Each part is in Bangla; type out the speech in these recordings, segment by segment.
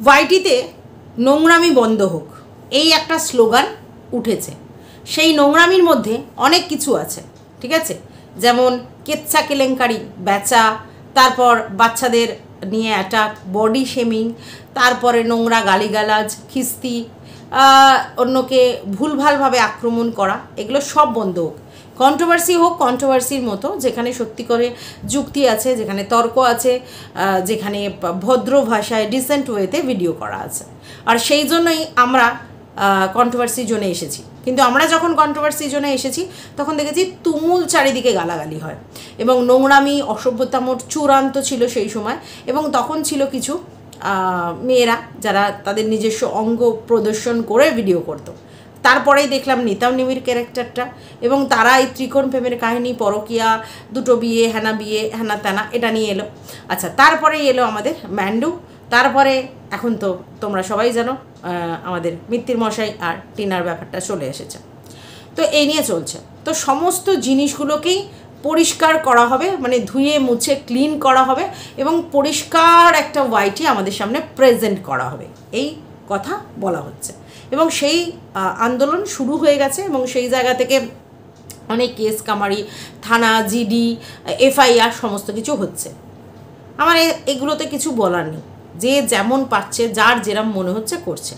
ওয়াইটিতে নোংরামি বন্ধ হোক, এই একটা স্লোগান উঠেছে। সেই নোংরামির মধ্যে অনেক কিছু আছে, ঠিক আছে, যেমন কেচ্ছা কেলেঙ্কারি বেচা, তারপর বাচ্চাদের নিয়ে অ্যাটাক, বডি শেমিং, তারপরে নোংরা গালিগালাজ, খিস্তি, অন্যকে ভুলভালভাবে আক্রমণ করা, এগুলো সব বন্ধ হোক। কন্ট্রোভার্সি হোক কন্ট্রোভার্সির মতো, যেখানে সত্যি করে যুক্তি আছে, যেখানে তর্ক আছে, যেখানে ভদ্র ভাষায় ডিসেন্ট ওয়েতে ভিডিও করা আছে। আর সেই জন্যই আমরা কন্ট্রোভার্সি জোনে এসেছি। কিন্তু আমরা যখন কন্ট্রোভার্সি জোনে এসেছি তখন দেখেছি তুমুল চারিদিকে গালাগালি হয় এবং নোংরামি অসভ্যতামোর চূড়ান্ত ছিল সেই সময়। এবং তখন ছিল কিছু মেয়েরা যারা তাদের নিজস্ব অঙ্গ প্রদর্শন করে ভিডিও করতো। তারপরেই দেখলাম নিতাম নিমির ক্যারেক্টারটা, এবং তারা এই ত্রিকোণ প্রেমের কাহিনী, পরকিয়া, দুটো বিয়ে, হ্যানা ত্যানা, এটা নিয়ে এলো। আচ্ছা, তারপরেই এলো আমাদের ম্যান্ডু, তারপরে এখন তো তোমরা সবাই জানো আমাদের মিত্তির মশাই আর টিনার ব্যাপারটা চলে এসেছে। তো এই নিয়ে চলছে। তো সমস্ত জিনিসগুলোকেই পরিষ্কার করা হবে, মানে ধুয়ে মুছে ক্লিন করা হবে এবং পরিষ্কার একটা ওয়াইটি আমাদের সামনে প্রেজেন্ট করা হবে, এই কথা বলা হচ্ছে। এবং সেই আন্দোলন শুরু হয়ে গেছে এবং সেই জায়গা থেকে অনেক কেস কামারি, থানা, জিডি, এফআইআর সমস্ত কিছু হচ্ছে। আমার এগুলোতে কিছু বলার নেই, যে যেমন পাচ্ছে, যার যেরম মনে হচ্ছে করছে।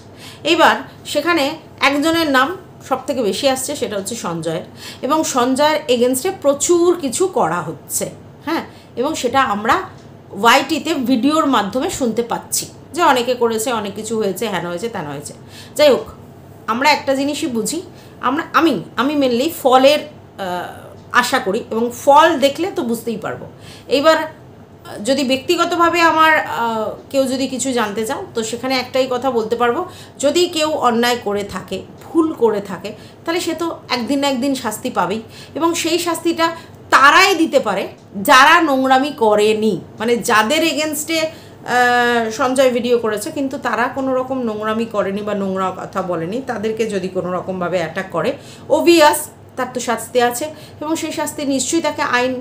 এবার সেখানে একজনের নাম সব থেকে বেশি আসছে, সেটা হচ্ছে সঞ্জয়ের, এবং সঞ্জয়ের এগেনস্টে প্রচুর কিছু করা হচ্ছে, হ্যাঁ, এবং সেটা আমরা ওয়াইটিতে ভিডিওর মাধ্যমে শুনতে পাচ্ছি যে অনেকে করেছে, অনেক কিছু হয়েছে, হ্যান হয়েছে, ত্যান হয়েছে। যাই হোক, আমরা একটা জিনিসই বুঝি, আমি মেনলি ফলের আশা করি এবং ফল দেখলে তো বুঝতেই পারবো। এইবার যদি ব্যক্তিগতভাবে আমার কেউ যদি কিছু জানতে চাও, তো সেখানে একটাই কথা বলতে পারবো, যদি কেউ অন্যায় করে থাকে, ভুল করে থাকে, তাহলে সে তো একদিন না একদিন শাস্তি পাবেই, এবং সেই শাস্তিটা তারাই দিতে পারে যারা নোংরামি করেনি, মানে যাদের এগেনস্টে সঞ্জয় ভিডিও করেছে কিন্তু তারা কোনো রকম নোংরামি করেনি বা নোংরা কথা বলেনি, তাদেরকে যদি কোনো রকমভাবে অ্যাটাক করে, ওভিয়াস তার তো শাস্তি আছে, এবং সেই শাস্তি নিশ্চয়ই তাকে আইন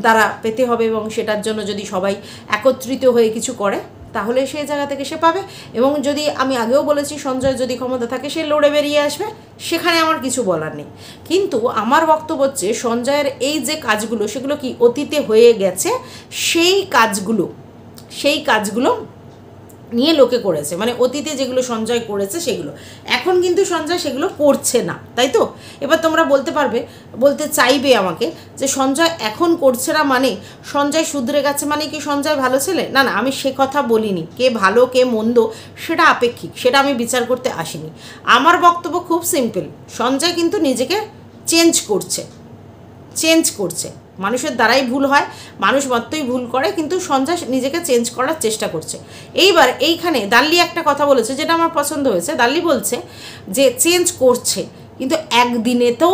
দ্বারা পেতে হবে, এবং সেটার জন্য যদি সবাই একত্রিত হয়ে কিছু করে তাহলে সেই জায়গা থেকে সে পাবে। এবং যদি, আমি আগেও বলেছি, সঞ্জয় যদি ক্ষমতা থাকে সে লড়ে বেরিয়ে আসবে, সেখানে আমার কিছু বলার নেই। কিন্তু আমার বক্তব্য হচ্ছে সঞ্জয়ের এই যে কাজগুলো, সেগুলো কি অতীতে হয়ে গেছে, সেই কাজগুলো নিয়ে লোকে করেছে, মানে অতীতে যেগুলো সঞ্জয় করেছে সেগুলো এখন কিন্তু সঞ্জয় সেগুলো করছে না, তাই তো? এবার তোমরা বলতে চাইবে আমাকে যে সঞ্জয় এখন করছে না মানে সঞ্জয় শুধরে গেছে, মানে কি সঞ্জয় ভালো ছেলে? না, আমি সে কথা বলিনি। কে ভালো কে মন্দ সেটা আপেক্ষিক, সেটা আমি বিচার করতে আসিনি। আমার বক্তব্য খুব সিম্পল, সঞ্জয় কিন্তু নিজেকে চেঞ্জ করছে। মানুষের দ্বারাই ভুল হয়, মানুষ মাত্রই ভুল করে, কিন্তু সঞ্জয় নিজেকে চেঞ্জ করার চেষ্টা করছে। এইবার এইখানে দাল্লি একটা কথা বলেছে যেটা আমার পছন্দ হয়েছে। দাল্লি বলছে যে চেঞ্জ করছে, কিন্তু একদিনেতেও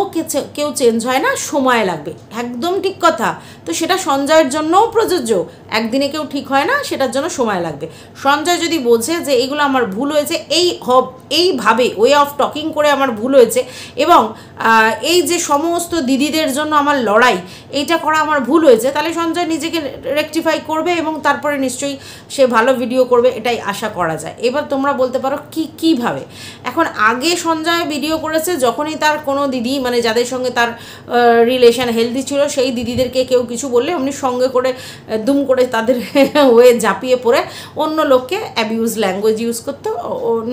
কেউ চেঞ্জ হয় না, সময় লাগবে। একদম ঠিক কথা। তো সেটা সঞ্জয়ের জন্যও প্রযোজ্য, একদিনে কেউ ঠিক হয় না, সেটার জন্য সময় লাগবে। সঞ্জয় যদি বোঝে যে এইগুলো আমার ভুল হয়েছে, এইভাবে ওয়ে অফ টকিং করে আমার ভুল হয়েছে, এবং এই যে সমস্ত দিদিদের জন্য আমার লড়াই, এইটা করা আমার ভুল হয়েছে, তাহলে সঞ্জয় নিজেকে রেকটিফাই করবে এবং তারপরে নিশ্চয়ই সে ভালো ভিডিও করবে, এটাই আশা করা যায়। এবার তোমরা বলতে পারো কীভাবে? এখন আগে সঞ্জয় ভিডিও করেছে যখনই তার কোনো দিদি, মানে যাদের সঙ্গে তার রিলেশন হেলদি ছিল, সেই দিদিদেরকে কেউ কিছু বললে অমনি সঙ্গে করে দুম করে তাদের হয়ে ঝাঁপিয়ে পড়ে অন্য লোককে অ্যাবিউজ ল্যাঙ্গুয়েজ ইউজ করতো,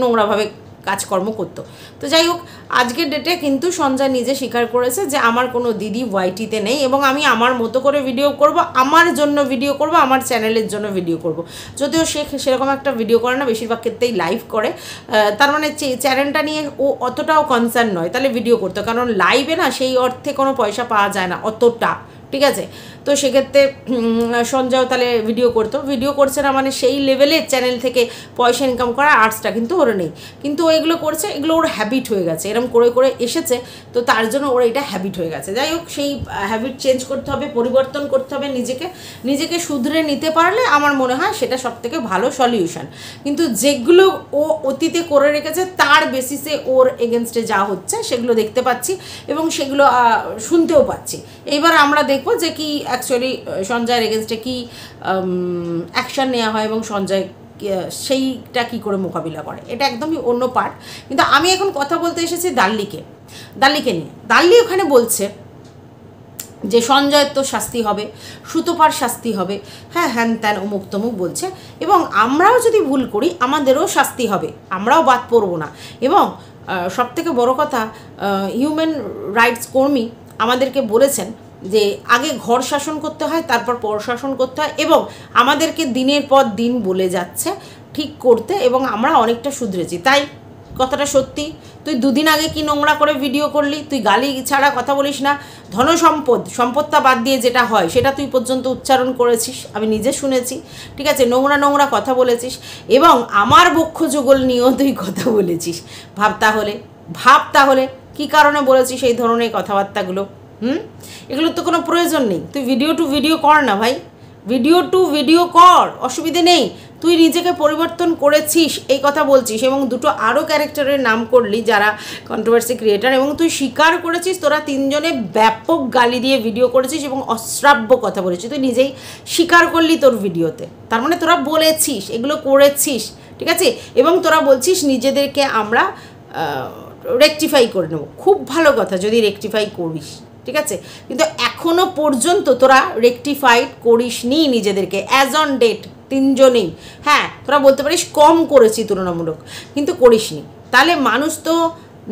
নোংরাভাবে কাজকর্ম করতো। তো যাই হোক, আজকের ডেটে কিন্তু সঞ্জয় নিজে স্বীকার করেছে যে আমার কোনো দিদি ওয়াইটিতে নেই, এবং আমি আমার মতো করে ভিডিও করব, আমার জন্য ভিডিও করব, আমার চ্যানেলের জন্য ভিডিও করব। যদিও সে সেরকম একটা ভিডিও করে না, বেশিরভাগ ক্ষেত্রেই লাইভ করে, তার মানে চ্যানেলটা নিয়ে ও অতটাও কনসার্ন নয়, তাহলে ভিডিও করতো, কারণ লাইভে না সেই অর্থে কোনো পয়সা পাওয়া যায় না অতটা, ঠিক আছে? তো সেক্ষেত্রে সঞ্জয় তাহলে ভিডিও করছে না, মানে সেই লেভেলে চ্যানেল থেকে পয়সা ইনকাম করা আর্টসটা কিন্তু ওর নেই, কিন্তু ও এগুলো করছে, এগুলো ওর হ্যাবিট হয়ে গেছে, এরকম করে করে এসেছে, তো তার জন্য ওর এটা হ্যাবিট হয়ে গেছে। যাই হোক, সেই হ্যাবিট চেঞ্জ করতে হবে, পরিবর্তন করতে হবে, নিজেকে শুধরে নিতে পারলে আমার মনে হয় সেটা সবথেকে ভালো সলিউশন। কিন্তু যেগুলো ও অতীতে করে রেখেছে তার বেসিসে ওর এগেনস্টে যা হচ্ছে সেগুলো দেখতে পাচ্ছি এবং সেগুলো শুনতেও পাচ্ছি। এইবার আমরা দেখবো যে কি অ্যাকচুয়ালি সঞ্জয়ের এগেনস্টে কি অ্যাকশান নেওয়া হয় এবং সঞ্জয় সেইটা কী করে মোকাবিলা করে, এটা একদমই অন্য পার্ট। কিন্তু আমি এখন কথা বলতে এসেছি দাল্লিকে নিয়ে। দাল্লি ওখানে বলছে যে সঞ্জয়ের তো শাস্তি হবে, সুতোপার শাস্তি হবে, হ্যাঁ হ্যান ত্যান অমুক তমুক বলছে, এবং আমরাও যদি ভুল করি আমাদেরও শাস্তি হবে, আমরাও বাদ পড়বো না। এবং সবথেকে বড় কথা, হিউম্যান রাইটস কর্মী আমাদেরকে বলেছেন যে আগে ঘর শাসন করতে হয়, তারপর পর শাসন করতে হয়, এবং আমাদেরকে দিনের পর দিন বলে যাচ্ছে ঠিক করতে, এবং আমরা অনেকটা শুধরেছি। তাই কথাটা সত্যি, তুই দুদিন আগে কি নোংরা করে ভিডিও করলি, তুই গালি ছাড়া কথা বলিস না, সম্পদটা বাদ দিয়ে যেটা হয় সেটা তুই পর্যন্ত উচ্চারণ করেছিস, আমি নিজে শুনেছি, ঠিক আছে, নোংরা কথা বলেছিস, এবং আমার বক্ষ যুগল নিয়েও তুই কথা বলেছিস। ভাব তাহলে কী কারণে বলেছিস এই ধরনের কথাবার্তাগুলো? এগুলোর তো কোনো প্রয়োজন নেই। তুই ভিডিও কর না ভাই, ভিডিও কর, অসুবিধে নেই। তুই নিজেকে পরিবর্তন করেছিস এই কথা বলছিস, এবং দুটো আরও ক্যারেক্টারের নাম করলি যারা কন্ট্রোভার্সি ক্রিয়েটার, এবং তুই স্বীকার করেছিস তোরা তিনজনে ব্যাপক গালি দিয়ে ভিডিও করেছিস এবং অশ্রাব্য কথা বলেছিস, তুই নিজেই স্বীকার করলি তোর ভিডিওতে। তার মানে তোরা বলেছিস, এগুলো করেছিস, ঠিক আছে, এবং তোরা বলছিস নিজেদেরকে আমরা রেকটিফাই করে নেব। খুব ভালো কথা যদি রেকটিফাই করিস, ঠিক আছে, কিন্তু এখনও পর্যন্ত তোরা রেকটিফাইড করিসনি নিজেদেরকে অ্যাজ অন ডেট, তিনজনেই। হ্যাঁ, তোরা বলতে পারিস কম করেছি তুলনামূলক, কিন্তু করিসনি। তাহলে মানুষ তো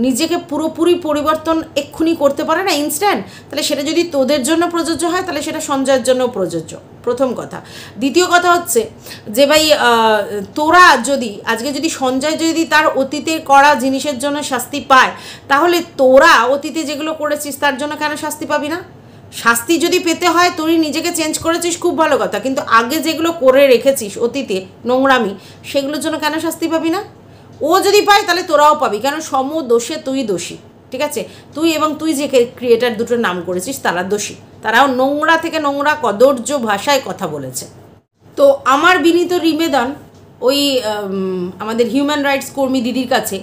নিজেকে পুরোপুরি পরিবর্তন এক্ষুনি করতে পারে না ইনস্ট্যান্ট। তাহলে সেটা যদি তোদের জন্য প্রযোজ্য হয় তাহলে সেটা সঞ্জয়ের জন্য প্রযোজ্য, প্রথম কথা। দ্বিতীয় কথা হচ্ছে যে ভাই তোরা আজকে যদি সঞ্জয় যদি তার অতীতে করা জিনিসের জন্য শাস্তি পায়, তাহলে তোরা অতীতে যেগুলো করেছিস তার জন্য কেন শাস্তি পাবি না? শাস্তি যদি পেতে হয় তুই নিজেকে চেঞ্জ করেছিস, খুব ভালো কথা, কিন্তু আগে যেগুলো করে রেখেছিস অতীতে নোংরামি, সেগুলোর জন্য কেন শাস্তি পাবি না? ও যদি পায় তাহলে তোরাও পাবি, কেন দোষে তুই দোষী, ঠিক আছে, তুই যে ক্রিয়েটার দুটোর নাম করেছিস তারা দোষী, তারাও নোংরা থেকে নোংরা কদর্য ভাষায় কথা বলেছে। তো আমার বিনীত নিবেদন ওই আমাদের হিউম্যান রাইটস কর্মী দিদির কাছে,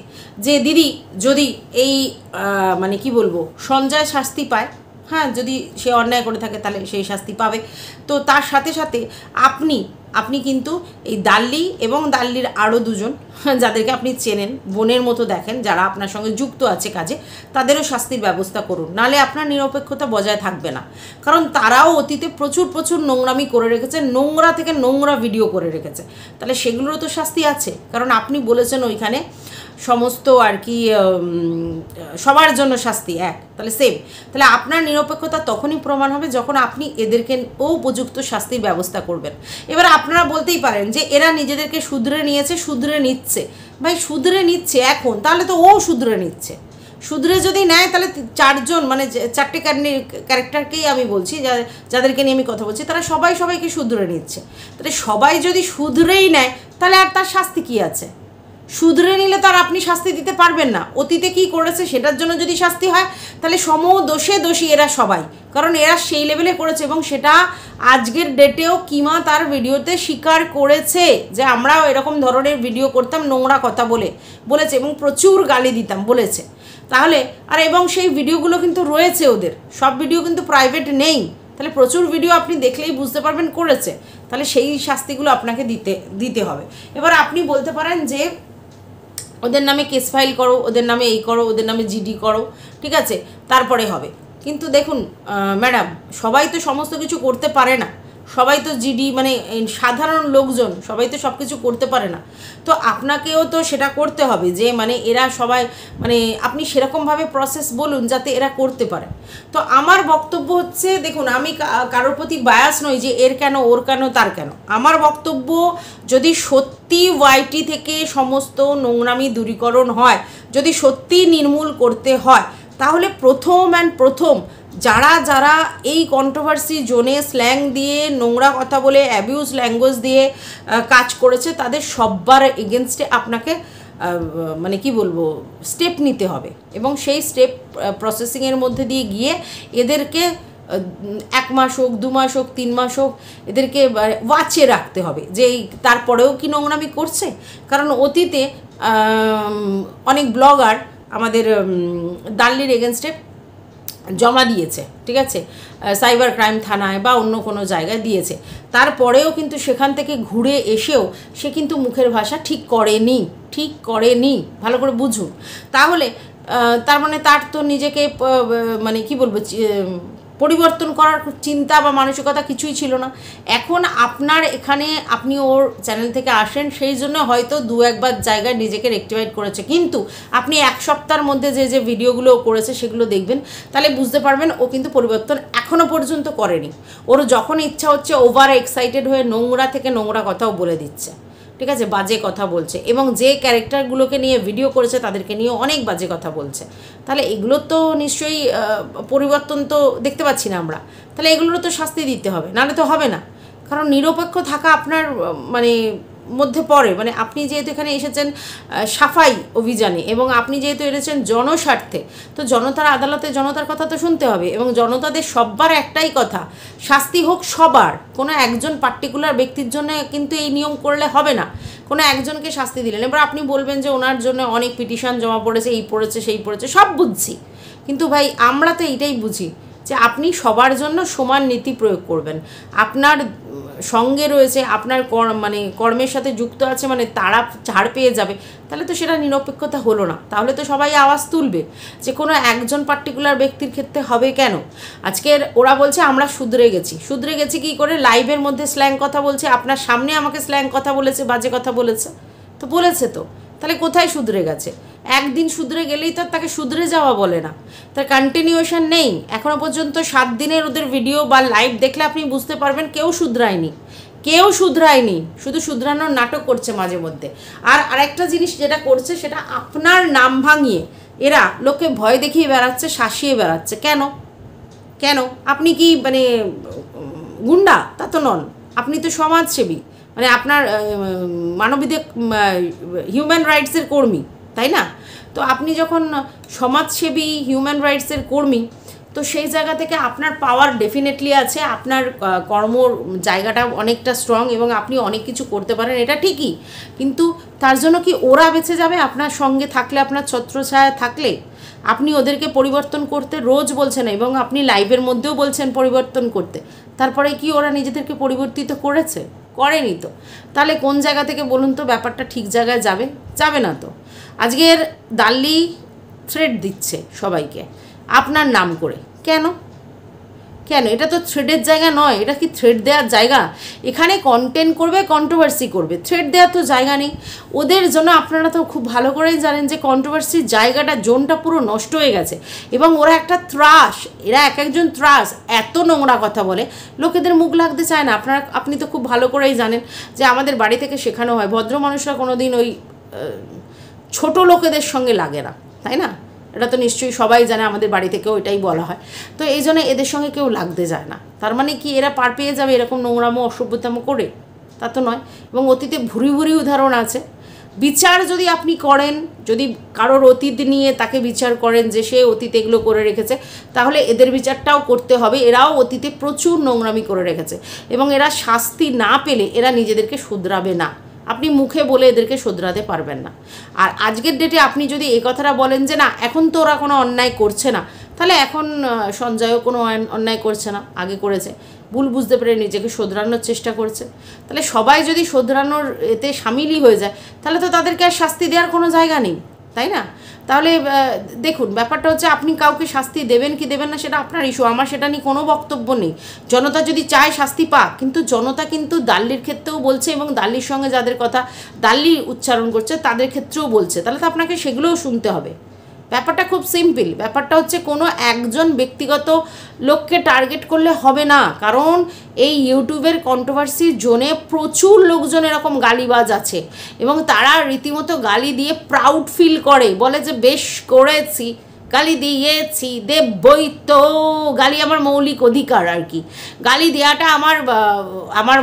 যে দিদি যদি এই মানে কি বলবো সঞ্জয় শাস্তি পায়, হ্যাঁ যদি সে অন্যায় করে থাকে তাহলে সেই শাস্তি পাবে, তো তার সাথে সাথে আপনি কিন্তু এই দাল্লি এবং দাল্লির আরও দুজন যাদেরকে আপনি চেনেন, বোনের মতো দেখেন, যারা আপনার সঙ্গে যুক্ত আছে কাজে, তাদেরও শাস্তির ব্যবস্থা করুন, নাহলে আপনার নিরপেক্ষতা বজায় থাকবে না। কারণ তারাও অতীতে প্রচুর নোংরামি করে রেখেছে, নোংরা থেকে নোংরা ভিডিও করে রেখেছে, তাহলে সেগুলোরও তো শাস্তি আছে। কারণ আপনি বলেছেন ওইখানে সমস্ত আর কি সবার জন্য শাস্তি এক, তাহলে সেম, তাহলে আপনার নিরপেক্ষতা তখনই প্রমাণ হবে যখন আপনি এদেরকে উপযুক্ত শাস্তির ব্যবস্থা করবেন। এবার আপনারা বলতেই পারেন যে এরা নিজেদেরকে শুধরে নিচ্ছে, ভাই শুধরে নিচ্ছে এখন, তাহলে তো ও শুধরে নিচ্ছে, শুধরে যদি নেয় তাহলে চারজন মানে চারটে ক্যারেক্টারকেই আমি বলছি, যাদেরকে নিয়ে আমি কথা বলছি, তারা সবাইকে শুধরে নিচ্ছে। তাহলে সবাই যদি শুধরেই নেয় তাহলে আর তার শাস্তি কী আছে? শুধরে নিলে তো আর আপনি শাস্তি দিতে পারবেন না। অতীতে কি করেছে সেটার জন্য যদি শাস্তি হয় তাহলে দোষী এরা সবাই, কারণ এরা সেই লেভেলে করেছে, এবং সেটা আজকের ডেটেও কিমা তার ভিডিওতে স্বীকার করেছে যে আমরাও এরকম ধরনের ভিডিও করতাম, নোংরা কথা বলেছে এবং প্রচুর গালি দিতাম বলেছে। তাহলে এবং সেই ভিডিওগুলো কিন্তু রয়েছে, ওদের সব ভিডিও কিন্তু প্রাইভেট নেই, তাহলে প্রচুর ভিডিও আপনি দেখলেই বুঝতে পারবেন করেছে, তাহলে সেই শাস্তিগুলো আপনাকে দিতে হবে। এবার আপনি বলতে পারেন যে ওদের নামে কেস ফাইল করো, ওদের নামে এই করো, ওদের নামে জিডি করো, ঠিক আছে, তারপরে হবে। কিন্তু দেখুন ম্যাডাম, সবাই তো সমস্ত কিছু করতে পারে না, সবাই তো জিডি মানে সাধারণ লোকজন সবাই তো সব কিছু করতে পারে না, তো আপনাকেও তো সেটা করতে হবে যে মানে এরা সবাই মানে আপনি সেরকমভাবে প্রসেস বলুন যাতে এরা করতে পারে। তো আমার বক্তব্য হচ্ছে, দেখুন আমি কারোর প্রতি বায়াস নই যে এর কেন ওর কেন তার কেন। আমার বক্তব্য, যদি সত্যি ওয়াইটি থেকে সমস্ত নোংরামি দূরীকরণ হয়, যদি সত্যি নির্মূল করতে হয়, তাহলে প্রথম যারা এই কন্ট্রোভার্সি জোনে স্ল্যাং দিয়ে নোংরা কথা বলে অ্যাবিউজ ল্যাঙ্গুয়েজ দিয়ে কাজ করেছে, তাদের সবার এগেনস্টে আপনাকে মানে কি বলবো স্টেপ নিতে হবে, এবং সেই স্টেপ প্রসেসিংয়ের মধ্যে দিয়ে গিয়ে এদেরকে 1 মাস হোক 2 মাস হোক 3 মাস হোক এদেরকে ওয়াচে রাখতে হবে যে তারপরেও কি নোংরামি করছে। কারণ অতীতে অনেক ব্লগার আমাদের দাল্লির এগেনস্টে জমা দিয়েছে, ঠিক আছে, সাইবার ক্রাইম থানায় বা অন্য কোনো জায়গায় দিয়েছে, তারপরেও কিন্তু সেখান থেকে ঘুরে এসেও সে কিন্তু মুখের ভাষা ঠিক করেনি, ভালো করে বুঝুন। তাহলে তার মানে তার তো নিজেকে মানে কি বলবো, পরিবর্তন করার চিন্তা বা মানসিকতা কিছুই ছিল না। এখন আপনার এখানে আপনি ওর চ্যানেল থেকে আসেন, সেই জন্য হয়তো 2-1বার জায়গায় নিজেকে রেকটিফাইড করেছে, কিন্তু আপনি 1 সপ্তাহের মধ্যে যে ভিডিওগুলো করেছে সেগুলো দেখবেন, তাহলে বুঝতে পারবেন ও কিন্তু পরিবর্তন এখনও পর্যন্ত করেনি। ওর যখন ইচ্ছা হচ্ছে ওভার এক্সাইটেড হয়ে নোংরা থেকে নোংরা কথাও বলে দিচ্ছে, ঠিক আছে, বাজে কথা বলছে, এবং যে ক্যারেক্টারগুলোকে নিয়ে ভিডিও করেছে তাদেরকে নিয়ে অনেক বাজে কথা বলছে। তাহলে এগুলো তো নিশ্চয়ই পরিবর্তন তো দেখতে পাচ্ছি না আমরা, তাহলে এগুলোরও তো শাস্তি দিতে হবে, নাহলে তো হবে না। কারণ নিরপেক্ষ থাকা আপনার মানে মধ্যে পড়ে, মানে আপনি যেহেতু এখানে এসেছেন সাফাই অভিযানে, এবং আপনি যেহেতু এসেছেন জনস্বার্থে, তো জনতার আদালতে জনতার কথা তো শুনতে হবে, এবং জনতাদের সবার একটাই কথা, শাস্তি হোক সবার, কোনো একজন পার্টিকুলার ব্যক্তির জন্য কিন্তু এই নিয়ম করলে হবে না। কোনো একজনকে শাস্তি দিলেন, এবার আপনি বলবেন যে ওনার জন্য অনেক পিটিশন জমা পড়েছে, এই পড়েছে সেই পড়েছে, সব বুঝছি, কিন্তু ভাই আমরা তো এইটাই বুঝি যে আপনি সবার জন্য সমান নীতি প্রয়োগ করবেন। আপনার সঙ্গে রয়েছে, আপনার মানে কর্মের সাথে যুক্ত আছে, মানে তারা ছাড় পেয়ে যাবে, তাহলে তো সেটা নিরপেক্ষতা হলো না। তাহলে তো সবাই আওয়াজ তুলবে যে কোনো একজন পার্টিকুলার ব্যক্তির ক্ষেত্রে হবে কেন। আজকের ওরা বলছে আমরা শুধরে গেছি কী করে, লাইভের মধ্যে স্ল্যাং কথা বলছে, আপনার সামনে আমাকে স্ল্যাং কথা বলেছে, বাজে কথা বলেছে, তো তাহলে কোথায় শুধরে গেছে? একদিন শুধরে গেলেই তো তাকে শুধরে যাওয়া বলে না, তার কন্টিনিউশন নেই। এখনও পর্যন্ত 7 দিনের ওদের ভিডিও বা লাইভ দেখলে আপনি বুঝতে পারবেন কেউ শুধরায়নি, শুধু শুধরানোর নাটক করছে মাঝে মধ্যে। আর আরেকটা জিনিস যেটা করছে, সেটা আপনার নাম ভাঙিয়ে এরা লোককে ভয় দেখিয়ে বেড়াচ্ছে, শাসিয়ে বেড়াচ্ছে। কেন আপনি কি মানে গুন্ডা? তা তো নন, আপনি তো সমাজসেবী, মানে আপনার মানবাধিকার হিউম্যান রাইটসের কর্মী, তাই না? তো আপনি যখন সমাজসেবী হিউম্যান রাইটসের কর্মী, তো সেই জায়গা থেকে আপনার পাওয়ার ডেফিনেটলি আছে, আপনার কর্মর জায়গাটা অনেকটা স্ট্রং, এবং আপনি অনেক কিছু করতে পারেন, এটা ঠিকই, কিন্তু তার জন্য কি ওরা বেঁচে যাবে? আপনার সঙ্গে থাকলে, আপনার ছত্রছায়া থাকলে আপনি ওদেরকে পরিবর্তন করতে রোজ বলছেন, এবং আপনি লাইভের মধ্যেও বলছেন পরিবর্তন করতে, তারপরে কি ওরা নিজেদেরকে পরিবর্তিত করেনি তো? তাহলে কোন জায়গা থেকে বলুন তো ব্যাপারটা ঠিক জায়গায় যাবে না তো। আজকের দাল্লি থ্রেড দিচ্ছে সবাইকে আপনার নাম করে, কেন? এটা তো থ্রেডের জায়গা নয়, এটা কি থ্রেড দেওয়ার জায়গা? এখানে কন্টেন্ট করবে, কন্ট্রোভার্সি করবে, থ্রেড দেওয়ার তো জায়গা নেই ওদের জন্য। আপনারা তো খুব ভালো করেই জানেন যে কন্ট্রোভার্সির জায়গাটা, জোনটা পুরো নষ্ট হয়ে গেছে, এবং ওরা একটা এরা একজন ত্রাস, এত নোংরা কথা বলে, লোকেদের মুখ লাগতে চায় না। আপনি তো খুব ভালো করেই জানেন যে আমাদের বাড়ি থেকে শেখানো হয় ভদ্র মানুষরা কোনো দিন ওই ছোট লোকেদের সঙ্গে লাগে না, তাই না? এটা তো নিশ্চয়ই সবাই জানে, আমাদের বাড়ি থেকেও এটাই বলা হয়। তো এই জন্য এদের সঙ্গে কেউ লাগতে যায় না। তার মানে কি এরা পার পেয়ে যাবে এরকম নোংরামো অসভ্যতামো করে? তা তো নয়। এবং অতীতে ভুরি উদাহরণ আছে। বিচার যদি আপনি করেন, যদি কারোর অতীত নিয়ে তাকে বিচার করেন যে সে অতীতে এগুলো করে রেখেছে, তাহলে এদের বিচারটাও করতে হবে। এরাও অতীতে প্রচুর নোংরামি করে রেখেছে, এবং এরা শাস্তি না পেলে এরা নিজেদেরকে শুধরাবে না। আপনি মুখে বলে এদেরকে শোধরাতে পারবেন না। আর আজকের ডেটে আপনি যদি এই কথাটা বলেন যে না এখন তো ওরা কোনো অন্যায় করছে না, তাহলে এখন সঞ্জয়ও কোনো অন্যায় করছে না, আগে করেছে, ভুল বুঝতে পেরে নিজেকে শোধরানোর চেষ্টা করছে। তাহলে সবাই যদি শোধরানোর এতে সামিলই হয়ে যায়, তাহলে তো তাদেরকে আর শাস্তি দেওয়ার কোনো জায়গা নেই, তাই না? তাহলে দেখুন ব্যাপারটা হচ্ছে আপনি কাউকে শাস্তি দেবেন কি দেবেন না সেটা আপনার ইস্যু, আমার সেটা নিয়ে কোনো বক্তব্য নেই। জনতা যদি চায় শাস্তি পাক, কিন্তু জনতা কিন্তু দাল্লির ক্ষেত্রেও বলছে, এবং দাল্লির সঙ্গে যাদের কথা দাল্লি উচ্চারণ করছে তাদের ক্ষেত্রেও বলছে, তাহলে তো আপনাকে সেগুলোও শুনতে হবে। ব্যাপারটা খুব সিম্পল। ব্যাপারটা হচ্ছে কোনো একজন ব্যক্তিগত লোককে টার্গেট করলে হবে না, কারণ এই ইউটিউবের কন্ট্রোভার্সির জোনে প্রচুর লোকজন এরকম গালিবাজ আছে, এবং তারা রীতিমতো গালি দিয়ে প্রাউড ফিল করে, বলে যে বেশ করেছি, গালি দিয়েছি, দেবই তো। গালি আমার মৌলিক অধিকার আর কি, গালি দেওয়াটা আমার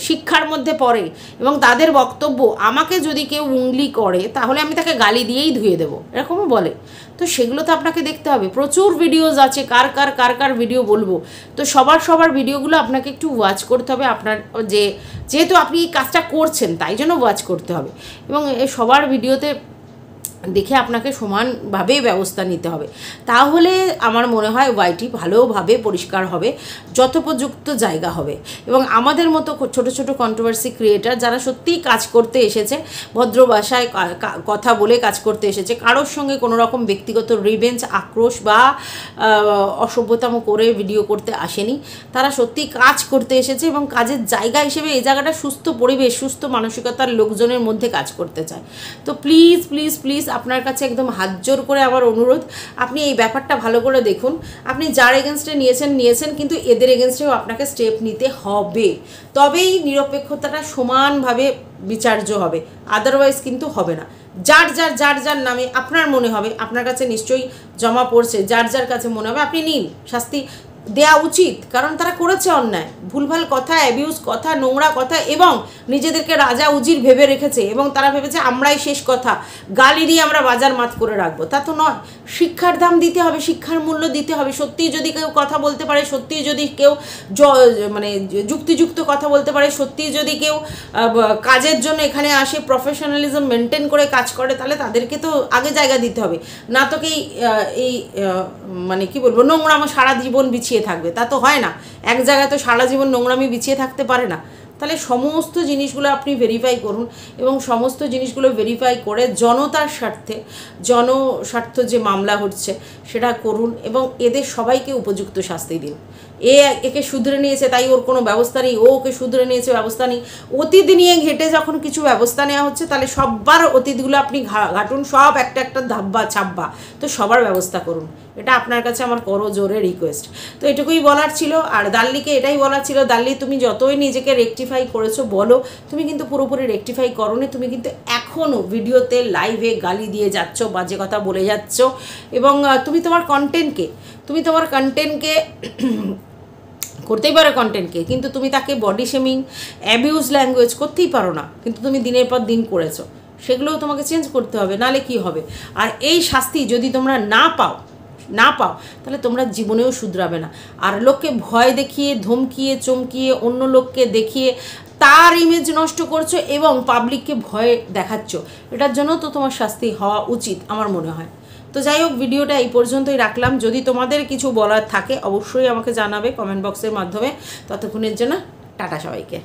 শিক্ষার মধ্যে পড়ে, এবং তাদের বক্তব্য আমাকে যদি কেউ উংলি করে তাহলে আমি তাকে গালি দিয়েই ধুয়ে দেবো, এরকমও বলে। তো সেগুলো তো আপনাকে দেখতে হবে। প্রচুর ভিডিওজ আছে, কার ভিডিও বলবো, তো সবার ভিডিওগুলো আপনাকে একটু ওয়াচ করতে হবে। আপনার যেহেতু আপনি এই কাজটা করছেন তাই জন্য ওয়াচ করতে হবে, এবং সবার ভিডিওতে দেখে আপনাকে সমানভাবে ব্যবস্থা নিতে হবে, তাহলে আমার মনে হয় ওয়াইটি ভালোভাবে পরিষ্কার হবে, যথোপযুক্ত জায়গা হবে। এবং আমাদের মতো ছোট ছোট কন্ট্রোভার্সি ক্রিয়েটার যারা সত্যিই কাজ করতে এসেছে, ভদ্র ভাষায় কথা বলে কাজ করতে এসেছে, কারোর সঙ্গে কোনো রকম ব্যক্তিগত রিভেঞ্জ, আক্রোশ বা অসভ্যতাম করে ভিডিও করতে আসেনি, তারা সত্যিই কাজ করতে এসেছে এবং কাজের জায়গা হিসেবে এই জায়গাটা সুস্থ পরিবেশ, সুস্থ মানসিকতার লোকজনের মধ্যে কাজ করতে চায়। তো প্লিজ প্লিজ প্লিজ আপনার কাছে একদম হাত জোর করে আমার অনুরোধ, আপনি এই ব্যাপারটা ভালো করে দেখুন। আপনি যার এগেনস্টে নিয়েছেন, কিন্তু এদের এগেনস্টেও আপনাকে স্টেপ নিতে হবে, তবেই নিরপেক্ষতাটা সমানভাবে বিচার্য হবে, আদারওয়াইজ কিন্তু হবে না। যার যার নামে আপনার মনে হবে, আপনার কাছে নিশ্চয়ই জমা পড়ছে, যার কাছে মনে হবে আপনি নিন, শাস্তি দেয়া উচিত, কারণ তারা করেছে অন্যায়, ভুলভাল কথা, অ্যাবিউজ কথা, নোংরা কথা, এবং নিজেদেরকে রাজা উজির ভেবে রেখেছে এবং তারা ভেবেছে আমরাই শেষ কথা, গালি দিয়ে আমরা বাজার মাত করে রাখবো, তা তো নয়। শিক্ষার দাম দিতে হবে, শিক্ষার মূল্য দিতে হবে। সত্যিই যদি কেউ কথা বলতে পারে, সত্যিই যদি কেউ মানে যুক্তিযুক্ত কথা বলতে পারে, সত্যিই যদি কেউ কাজের জন্য এখানে আসে, প্রফেশনালিজম মেনটেন করে কাজ করে, তাহলে তাদেরকে তো আগে জায়গা দিতে হবে, না তোকে এই মানে কি বলবো, নোংরামো সারা জীবন বিছিয়ে থাকবে, তা তো হয় না। এক জায়গায় তো সারা জীবন নোংরামি বিছিয়ে থাকতে পারে না। তাহলে সমস্ত জিনিসগুলো আপনি ভেরিফাই করুন এবং সমস্ত জিনিসগুলো ভেরিফাই করে জনতার জনস্বার্থ যে মামলা হচ্ছে সেটা করুন এবং এদের সবাইকে উপযুক্ত শাস্তি দিন। একে শুধরে নিয়েছে তাই ওর কোনো ব্যবস্থা নেই, ওকে শুধরে নিয়েছে ব্যবস্থা নেই। অতীত নিয়ে ঘেটে যখন কিছু ব্যবস্থা নেওয়া হচ্ছে, তাহলে সবার অতীতগুলো আপনি ঘাটুন, সব একটা একটা ধাব্বা ছাব্বা, তো সবার ব্যবস্থা করুন। এটা আপনার কাছে আমার করজোরে রিকোয়েস্ট। তো এটুকুই বলার ছিল। আর দাল্লিকে এটাই বলার ছিল, দাল্লি তুমি যতই নিজেকে রেকটিফাই করেছো বলো, তুমি কিন্তু পুরোপুরি রেকটিফাই করোনি। তুমি কিন্তু এখনও ভিডিওতে লাইভে গালি দিয়ে যাচ্ছ, বাজে কথা বলে যাচ্ছ, এবং তুমি তোমার কন্টেন্টকে করতেই পারো কন্টেন্টকে, কিন্তু তুমি তাকে বডি শেমিং, অ্যাবিউজ ল্যাঙ্গুয়েজ করতেই পারো না, কিন্তু তুমি দিনের পর দিন করেছো। সেগুলোও তোমাকে চেঞ্জ করতে হবে, নালে কি হবে। আর এই শাস্তি যদি তোমরা না পাও তাহলে তোমরা জীবনেও শুধরাবে না। আর লোককে ভয় দেখিয়ে, ধমকিয়ে, চমকিয়ে, অন্য লোককে দেখিয়ে তার ইমেজ নষ্ট করছো এবং পাবলিককে ভয় দেখাচ্ছ, এটার জন্য তো তোমার শাস্তি হওয়া উচিত আমার মনে হয়। তো যাই হোক, ভিডিওটা এই পর্যন্তই রাখলাম। যদি তোমাদের কিছু বলার থাকে অবশ্যই আমাকে জানাবে কমেন্ট বক্সের মাধ্যমে। ততক্ষণের জন্য টাটা সবাইকে।